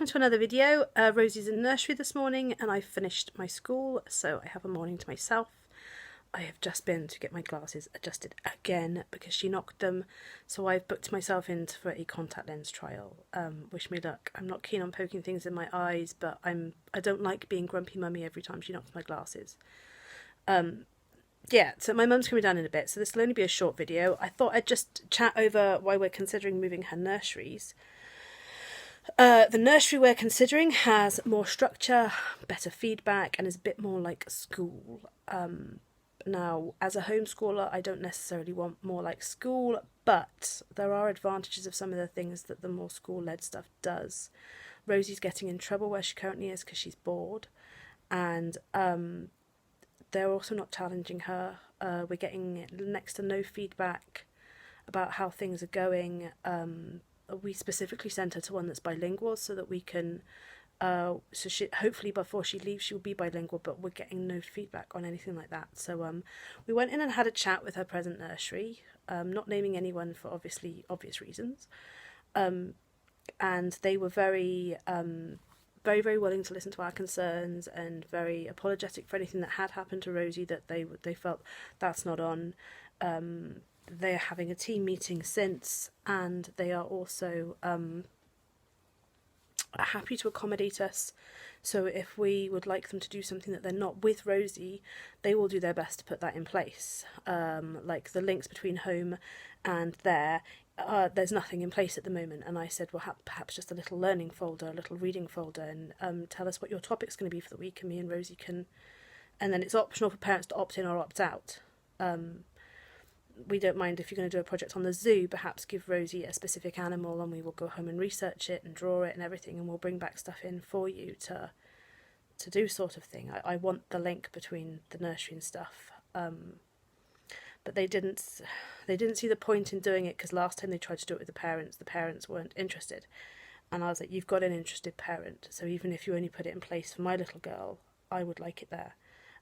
welcome to another video. Rosie's in nursery this morning and I've finished my school, so I have a morning to myself. I have just been to get my glasses adjusted again because she knocked them, so I've booked myself in for a contact lens trial. Wish me luck. I'm not keen on poking things in my eyes, but I don't like being grumpy mummy every time she knocks my glasses. Yeah, so my mum's coming down in a bit, so this will only be a short video. I thought I'd just chat over why we're considering moving her nurseries. The nursery we're considering has more structure, better feedback, and is a bit more like school. Now, as a homeschooler, I don't necessarily want more like school, but there are advantages of some of the things that the more school-led stuff does. Rosie's getting in trouble where she currently is because she's bored, and they're also not challenging her. We're getting next to no feedback about how things are going. We specifically sent her to one that's bilingual so that we can, so she hopefully before she leaves she'll be bilingual, but we're getting no feedback on anything like that. So we went in and had a chat with her present nursery, not naming anyone for obvious reasons, and they were very willing to listen to our concerns and very apologetic for anything that had happened to Rosie that they felt that's not on. They're having a team meeting since, and they are also happy to accommodate us. So if we would like them to do something that they're not with Rosie, they will do their best to put that in place. Like the links between home and there's nothing in place at the moment. And I said, well, perhaps just a little learning folder, a little reading folder, and tell us what your topic's going to be for the week, and me and Rosie can... And then it's optional for parents to opt in or opt out. We don't mind if you're going to do a project on the zoo, perhaps give Rosie a specific animal and we will go home and research it and draw it and everything, and we'll bring back stuff in for you to do sort of thing. I want the link between the nursery and stuff. But they didn't see the point in doing it because last time they tried to do it with the parents weren't interested. And I was like, you've got an interested parent, so even if you only put it in place for my little girl, I would like it there.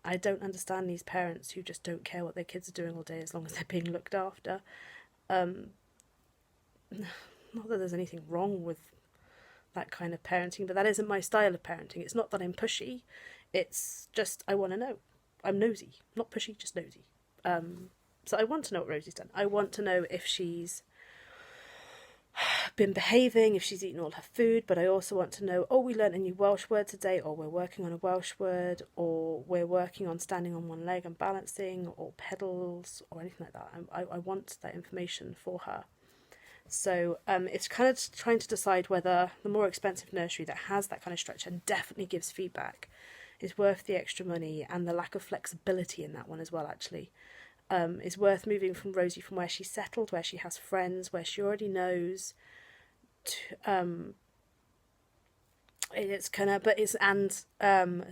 I don't understand these parents who just don't care what their kids are doing all day as long as they're being looked after. Not that there's anything wrong with that kind of parenting, but that isn't my style of parenting. It's not that I'm pushy, it's just I want to know. I'm nosy, not pushy, just nosy. So I want to know what Rosie's done. I want to know if she's been behaving, if she's eaten all her food, but I also want to know, we learnt a new Welsh word today, or we're working on a Welsh word, or we're working on standing on one leg and balancing, or pedals, or anything like that. I want that information for her. So it's kind of trying to decide whether the more expensive nursery that has that kind of structure and definitely gives feedback is worth the extra money, and the lack of flexibility in that one as well, actually. Is worth moving from Rosie from where she's settled, where she has friends, where she already knows.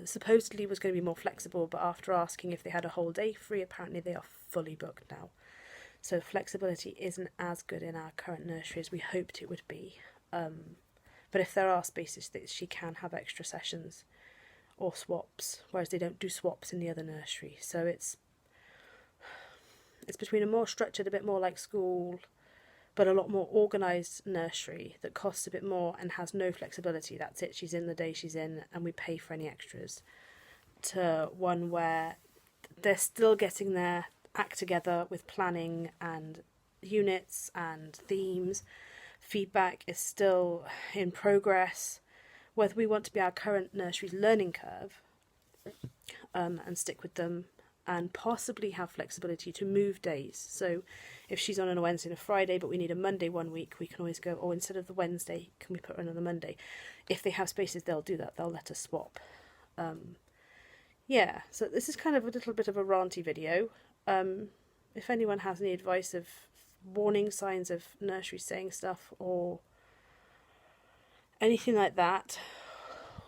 Supposedly was going to be more flexible, but after asking if they had a whole day free, apparently they are fully booked now. So flexibility isn't as good in our current nursery as we hoped it would be. But if there are spaces that she can have extra sessions or swaps, whereas they don't do swaps in the other nursery. So it's between a more structured, a bit more like school, but a lot more organised nursery that costs a bit more and has no flexibility. That's it, she's in the day she's in and we pay for any extras, to one where they're still getting their act together with planning and units and themes. Feedback is still in progress. Whether we want to be our current nursery's learning curve and stick with them, and possibly have flexibility to move days. So if she's on a Wednesday and a Friday, but we need a Monday one week, we can always go, instead of the Wednesday, can we put her on the Monday? If they have spaces, they'll do that. They'll let us swap. Yeah, so this is kind of a little bit of a ranty video. If anyone has any advice of warning signs of nursery saying stuff or anything like that,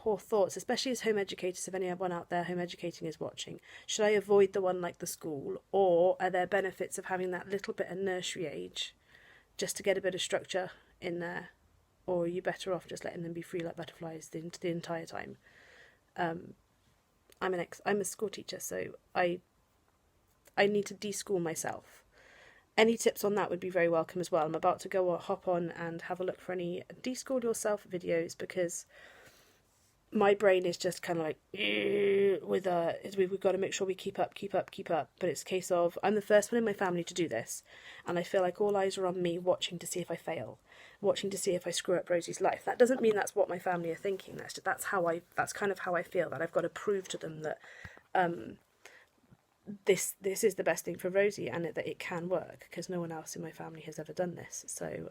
or thoughts, especially as home educators, if anyone out there home educating is watching, should I avoid the one like the school, or are there benefits of having that little bit of nursery age just to get a bit of structure in there, or are you better off just letting them be free like butterflies the entire time? I'm a school teacher, so I need to de-school myself, any tips on that would be very welcome as well. I'm about to go hop on and have a look for any de-school yourself videos, because my brain is just kind of like with we've got to make sure we keep up. But it's a case of I'm the first one in my family to do this, and I feel like all eyes are on me, watching to see if I fail, watching to see if I screw up Rosie's life. That doesn't mean that's what my family are thinking. That's kind of how I feel, that I've got to prove to them that this is the best thing for Rosie, and that it can work, because no one else in my family has ever done this. So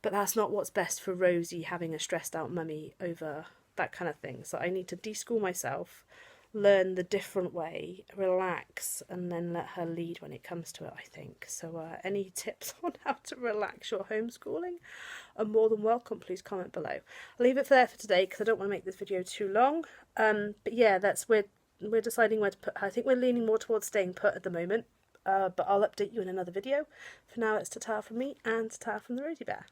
but that's not what's best for Rosie, having a stressed out mummy over that kind of thing. So I need to de-school myself, learn the different way, relax, and then let her lead when it comes to it, I think. So any tips on how to relax your homeschooling are more than welcome. Please comment below. I'll leave it there for today, because I don't want to make this video too long. But yeah, we're deciding where to put her. I think we're leaning more towards staying put at the moment. But I'll update you in another video. For now, it's ta-ta from me and ta-ta from the Rosie Bear.